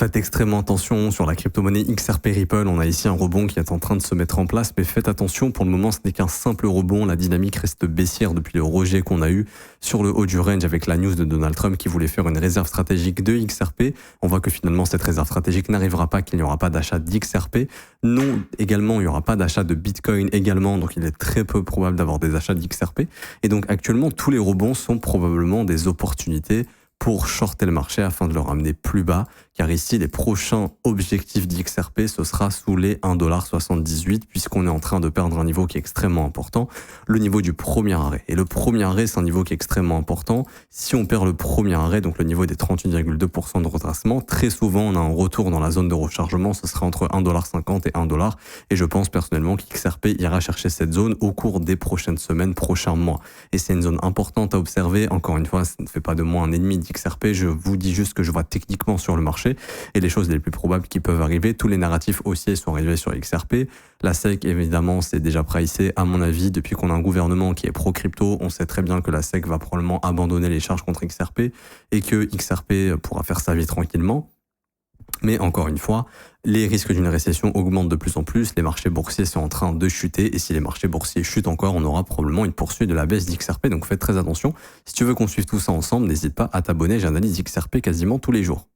Faites extrêmement attention sur la crypto-monnaie XRP Ripple. On a ici un rebond qui est en train de se mettre en place, mais faites attention. Pour le moment, ce n'est qu'un simple rebond. La dynamique reste baissière depuis le rejet qu'on a eu sur le haut du range avec la news de Donald Trump qui voulait faire une réserve stratégique de XRP. On voit que finalement, cette réserve stratégique n'arrivera pas, qu'il n'y aura pas d'achat d'XRP. Non, également, il n'y aura pas d'achat de Bitcoin également. Donc, il est très peu probable d'avoir des achats d'XRP. Et donc, actuellement, tous les rebonds sont probablement des opportunités pour shorter le marché afin de le ramener plus bas, car ici, les prochains objectifs d'XRP, ce sera sous les 1,78$, puisqu'on est en train de perdre un niveau qui est extrêmement important, le niveau du premier arrêt. Et le premier arrêt, c'est un niveau qui est extrêmement important. Si on perd le premier arrêt, donc le niveau des 38,2% de retracement, très souvent, on a un retour dans la zone de rechargement, ce sera entre 1,50$ et 1$, et je pense personnellement qu'XRP ira chercher cette zone au cours des prochaines semaines, prochains mois. Et c'est une zone importante à observer. Encore une fois, ça ne fait pas de moi un ennemi d'XRP, je vous dis juste que je vois techniquement sur le marché et les choses les plus probables qui peuvent arriver. Tous les narratifs haussiers sont arrivés sur XRP. La SEC, évidemment, c'est déjà pricé, à mon avis, depuis qu'on a un gouvernement qui est pro-crypto. On sait très bien que la SEC va probablement abandonner les charges contre XRP et que XRP pourra faire sa vie tranquillement. Mais encore une fois, les risques d'une récession augmentent de plus en plus, les marchés boursiers sont en train de chuter, et si les marchés boursiers chutent encore, on aura probablement une poursuite de la baisse d'XRP, donc faites très attention. Si tu veux qu'on suive tout ça ensemble, n'hésite pas à t'abonner, j'analyse XRP quasiment tous les jours.